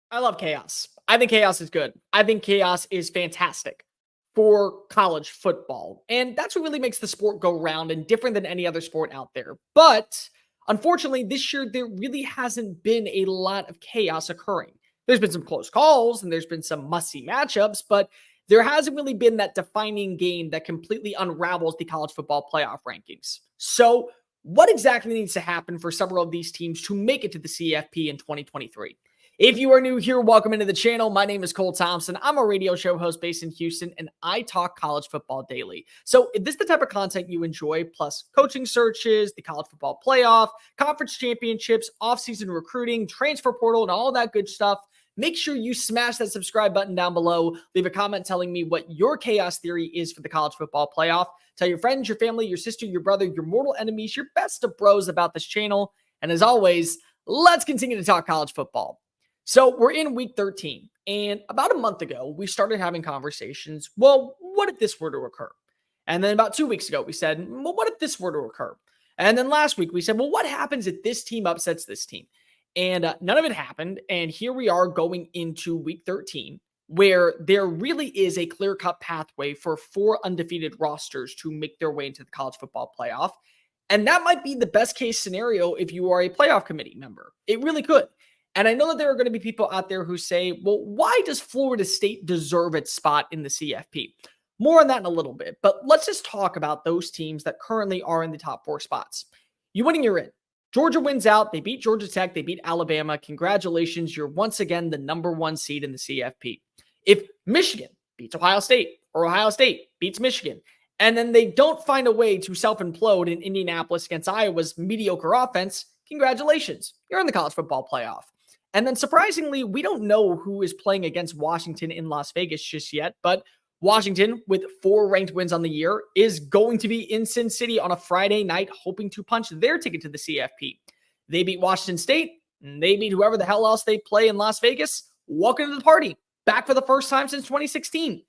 I love chaos. I think chaos is good. I think chaos is fantastic for college football. And that's what really makes the sport go round and different than any other sport out there. But unfortunately, this year, there really hasn't been a lot of chaos occurring. There's been some close calls and there's been some must see matchups, but there hasn't really been that defining game that completely unravels the college football playoff rankings. So, what exactly needs to happen for several of these teams to make it to the CFP in 2023? If you are new here, welcome into the channel. My name is Cole Thompson. I'm a radio show host based in Houston, and I talk college football daily. So if this is the type of content you enjoy, plus coaching searches, the college football playoff, conference championships, offseason recruiting, transfer portal, and all that good stuff, make sure you smash that subscribe button down below. Leave a comment telling me what your chaos theory is for the college football playoff. Tell your friends, your family, your sister, your brother, your mortal enemies, your best of bros about this channel. And as always, let's continue to talk college football. So we're in week 13, and about a month ago, we started having conversations. Well, what if this were to occur? And then about 2 weeks ago, we said, well, what if this were to occur? And then last week, we said, well, what happens if this team upsets this team? And none of it happened. And here we are going into week 13, where there really is a clear-cut pathway for 4 undefeated rosters to make their way into the college football playoff. And that might be the best case scenario if you are a playoff committee member. It really could. And I know that there are going to be people out there who say, well, why does Florida State deserve its spot in the CFP? More on that in a little bit, but let's just talk about those teams that currently are in the top 4 spots. You win and you're in. Georgia wins out. They beat Georgia Tech. They beat Alabama. Congratulations. You're once again the number 1 seed in the CFP. If Michigan beats Ohio State or Ohio State beats Michigan, and then they don't find a way to self-implode in Indianapolis against Iowa's mediocre offense, congratulations. You're in the college football playoff. And then surprisingly, we don't know who is playing against Washington in Las Vegas just yet, but Washington, with 4 ranked wins on the year, is going to be in Sin City on a Friday night, hoping to punch their ticket to the CFP. They beat Washington State, and they beat whoever the hell else they play in Las Vegas. Welcome to the party, back for the first time since 2016.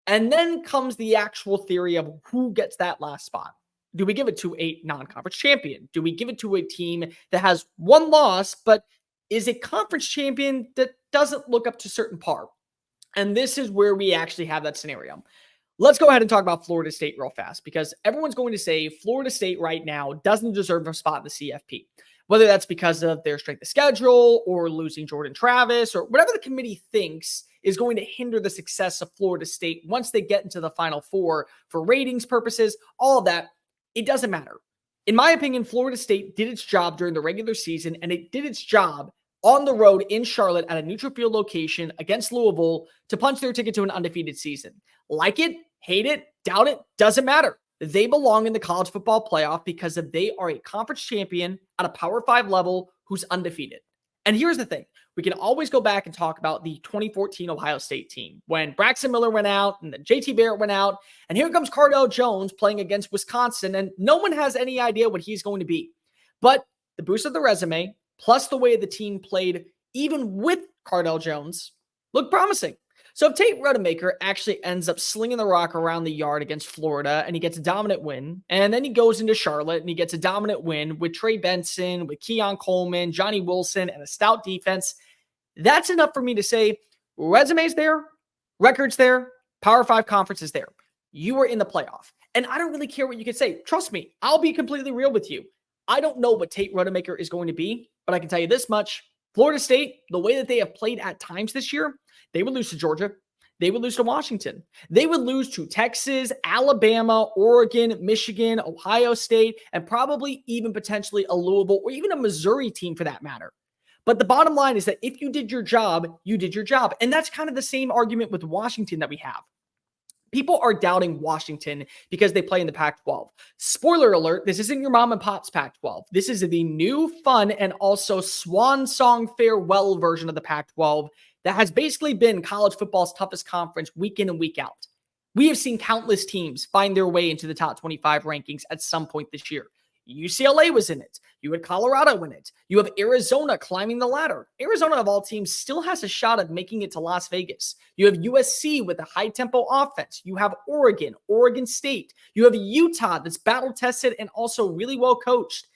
And then comes the actual theory of who gets that last spot. Do we give it to a non-conference champion? Do we give it to a team that has 1 loss, but is a conference champion that doesn't look up to certain par? And this is where we actually have that scenario. Let's go ahead and talk about Florida State real fast, because everyone's going to say Florida State right now doesn't deserve a spot in the CFP. Whether that's because of their strength of schedule or losing Jordan Travis or whatever the committee thinks is going to hinder the success of Florida State once they get into the Final Four for ratings purposes, all of that, it doesn't matter. In my opinion, Florida State did its job during the regular season, and it did its job on the road in Charlotte at a neutral field location against Louisville to punch their ticket to an undefeated season. Like it, hate it, doubt it, doesn't matter. They belong in the college football playoff because they are a conference champion at a Power 5 level who's undefeated. And here's the thing. We can always go back and talk about the 2014 Ohio State team when Braxton Miller went out and then JT Barrett went out. And here comes Cardale Jones playing against Wisconsin, and no one has any idea what he's going to be. But the boost of the resume, plus the way the team played, even with Cardale Jones, looked promising. So if Tate Rodemaker actually ends up slinging the rock around the yard against Florida and he gets a dominant win, and then he goes into Charlotte and he gets a dominant win with Trey Benson, with Keon Coleman, Johnny Wilson, and a stout defense, that's enough for me to say resume's there, record's there, Power 5 conference is there. You are in the playoff. And I don't really care what you can say. Trust me, I'll be completely real with you. I don't know what Tate Rodemaker is going to be, but I can tell you this much. Florida State, the way that they have played at times this year, they would lose to Georgia. They would lose to Washington. They would lose to Texas, Alabama, Oregon, Michigan, Ohio State, and probably even potentially a Louisville or even a Missouri team for that matter. But the bottom line is that if you did your job, you did your job. And that's kind of the same argument with Washington that we have. People are doubting Washington because they play in the Pac-12. Spoiler alert, this isn't your mom and pop's Pac-12. This is the new, fun, and also swan song farewell version of the Pac-12 that has basically been college football's toughest conference week in and week out. We have seen countless teams find their way into the top 25 rankings at some point this year. UCLA was in it. You had Colorado in it. You have Arizona climbing the ladder. Arizona, of all teams, still has a shot at making it to Las Vegas. You have USC with a high-tempo offense. You have Oregon, Oregon State. You have Utah that's battle-tested and also really well coached.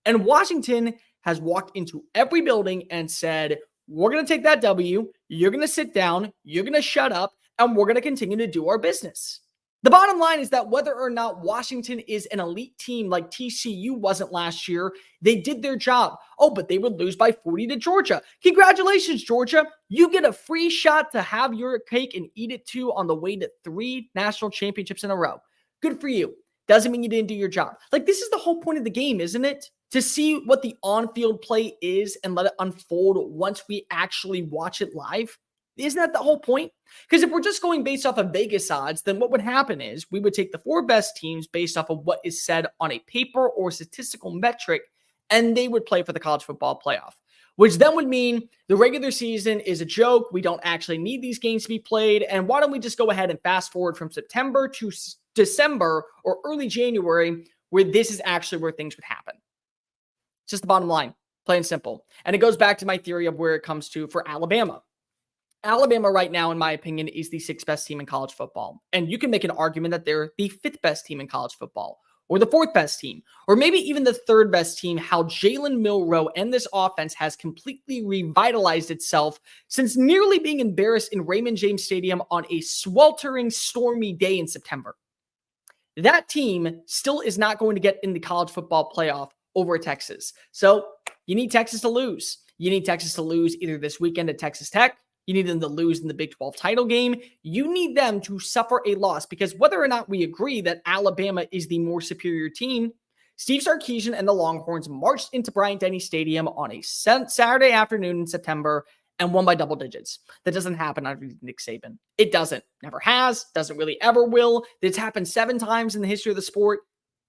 And Washington has walked into every building and said, we're going to take that W. You're going to sit down. You're going to shut up. And we're going to continue to do our business. The bottom line is that whether or not Washington is an elite team like TCU wasn't last year, they did their job. Oh, but they would lose by 40 to Georgia. Congratulations, Georgia. You get a free shot to have your cake and eat it too on the way to 3 national championships in a row. Good for you. Doesn't mean you didn't do your job. Like, this is the whole point of the game, isn't it? To see what the on-field play is and let it unfold once we actually watch it live. Isn't that the whole point? Because if we're just going based off of Vegas odds, then what would happen is we would take the 4 best teams based off of what is said on a paper or statistical metric, and they would play for the college football playoff, which then would mean the regular season is a joke. We don't actually need these games to be played. And why don't we just go ahead and fast forward from September to December or early January, where this is actually where things would happen. It's just the bottom line, plain and simple. And it goes back to my theory of where it comes to for Alabama. Alabama right now, in my opinion, is the 6th best team in college football. And you can make an argument that they're the 5th best team in college football, or the 4th best team, or maybe even the 3rd best team. How Jalen Milroe and this offense has completely revitalized itself since nearly being embarrassed in Raymond James Stadium on a sweltering, stormy day in September. That team still is not going to get in the college football playoff over Texas. So you need Texas to lose. You need Texas to lose either this weekend at Texas Tech. You need them to lose in the Big 12 title game. You need them to suffer a loss, because whether or not we agree that Alabama is the more superior team, Steve Sarkisian and the Longhorns marched into Bryant-Denny Stadium on a Saturday afternoon in September and won by double digits. That doesn't happen under Nick Saban. It doesn't. Never has. Doesn't really ever will. It's happened 7 times in the history of the sport.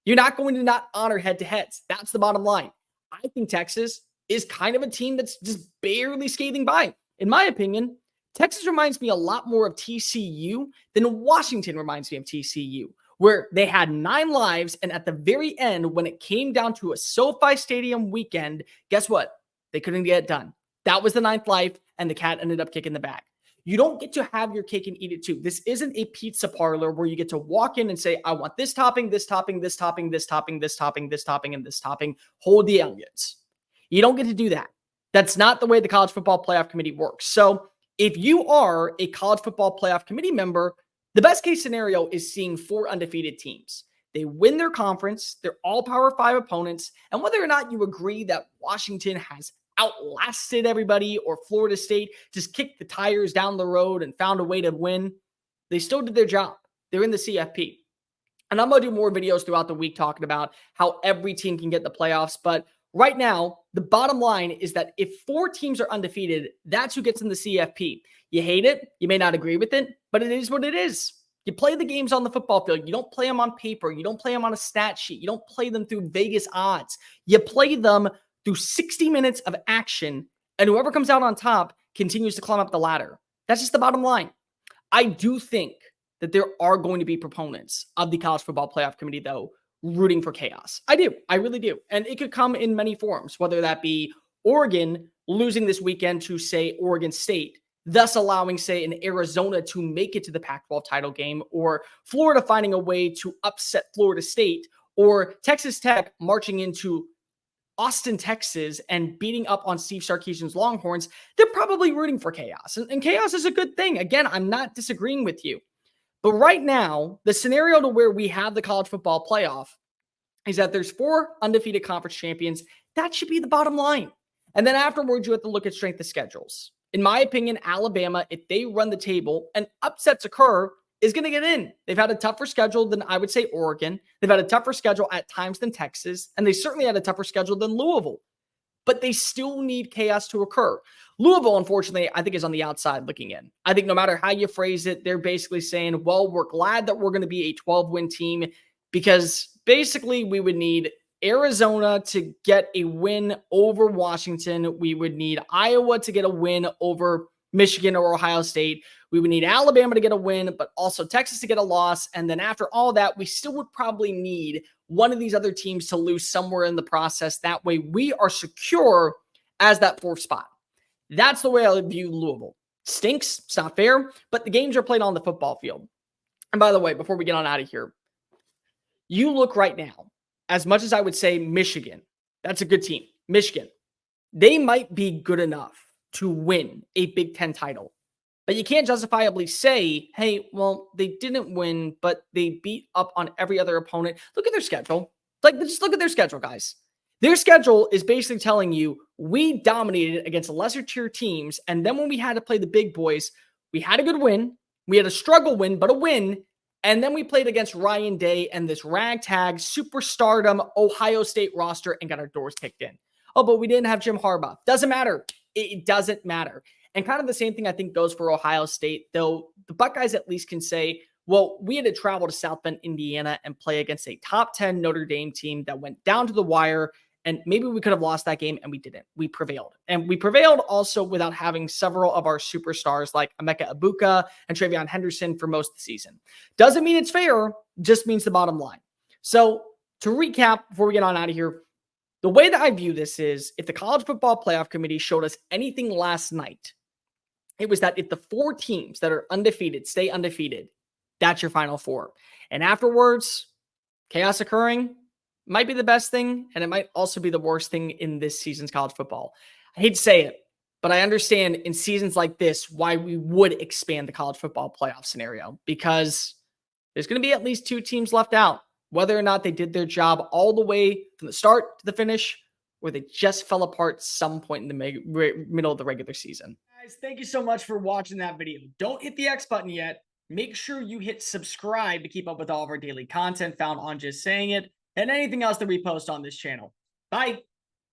You're not going to not honor head-to-heads. That's the bottom line. I think Texas is kind of a team that's just barely skating by. In my opinion, Texas reminds me a lot more of TCU than Washington reminds me of TCU, where they had 9 lives, and at the very end, when it came down to a SoFi Stadium weekend, guess what? They couldn't get it done. That was the 9th life, and the cat ended up kicking the bag. You don't get to have your cake and eat it too. This isn't a pizza parlor where you get to walk in and say, I want this topping, this topping, this topping, this topping, this topping, this topping, and this topping. Hold the onions. You don't get to do that. That's not the way the College Football Playoff Committee works. So if you are a College Football Playoff Committee member, the best case scenario is seeing 4 undefeated teams. They win their conference, they're all Power 5 opponents, and whether or not you agree that Washington has outlasted everybody or Florida State just kicked the tires down the road and found a way to win, they still did their job. They're in the CFP. And I'm going to do more videos throughout the week talking about how every team can get the playoffs, but right now, the bottom line is that if 4 teams are undefeated, that's who gets in the CFP. You hate it. You may not agree with it, but it is what it is. You play the games on the football field. You don't play them on paper. You don't play them on a stat sheet. You don't play them through Vegas odds. You play them through 60 minutes of action, and whoever comes out on top continues to climb up the ladder. That's just the bottom line. I do think that there are going to be proponents of the College Football Playoff Committee, though, rooting for chaos. I do. I really do. And it could come in many forms, whether that be Oregon losing this weekend to, say, Oregon State, thus allowing, say, an Arizona to make it to the Pac-12 title game, or Florida finding a way to upset Florida State, or Texas Tech marching into Austin, Texas, and beating up on Steve Sarkisian's Longhorns. They're probably rooting for chaos. And chaos is a good thing. Again, I'm not disagreeing with you. But right now, the scenario to where we have the college football playoff is that there's 4 undefeated conference champions. That should be the bottom line. And then afterwards, you have to look at strength of schedules. In my opinion, Alabama, if they run the table and upsets occur, is going to get in. They've had a tougher schedule than, I would say, Oregon. They've had a tougher schedule at times than Texas, and they certainly had a tougher schedule than Louisville. But they still need chaos to occur. Louisville, unfortunately, I think is on the outside looking in. I think no matter how you phrase it, they're basically saying, well, we're glad that we're going to be a 12-win team, because basically we would need Arizona to get a win over Washington. We would need Iowa to get a win over Michigan or Ohio State. We would need Alabama to get a win, but also Texas to get a loss. And then after all that, we still would probably need one of these other teams to lose somewhere in the process. That way we are secure as that 4th spot. That's the way I view Louisville. Stinks. It's not fair, but the games are played on the football field. And by the way, before we get on out of here, you look right now, as much as I would say Michigan, that's a good team. Michigan, they might be good enough to win a Big Ten title. But you can't justifiably say, hey, well, they didn't win, but they beat up on every other opponent. Look at their schedule. Like, just look at their schedule, guys. Their schedule is basically telling you we dominated against lesser tier teams. And then when we had to play the big boys, we had a good win. We had a struggle win, but a win. And then we played against Ryan Day and this ragtag superstardom Ohio State roster and got our doors kicked in. Oh, but we didn't have Jim Harbaugh. Doesn't matter. It doesn't matter. And kind of the same thing I think goes for Ohio State, though the Buckeyes at least can say, well, we had to travel to South Bend, Indiana and play against a top 10 Notre Dame team that went down to the wire. And maybe we could have lost that game and we didn't. We prevailed. And we prevailed also without having several of our superstars like Emeka Ibuka and Travion Henderson for most of the season. Doesn't mean it's fair, just means the bottom line. So to recap, before we get on out of here, the way that I view this is if the College Football Playoff Committee showed us anything last night, it was that if the 4 teams that are undefeated stay undefeated, that's your Final Four. And afterwards, chaos occurring might be the best thing, and it might also be the worst thing in this season's college football. I hate to say it, but I understand in seasons like this why we would expand the college football playoff scenario, because there's going to be at least 2 teams left out, whether or not they did their job all the way from the start to the finish, or they just fell apart some point in the middle of the regular season. Guys, thank you so much for watching that video. Don't hit the X button yet. Make sure you hit subscribe to keep up with all of our daily content found on Just Saying It and anything else that we post on this channel. Bye.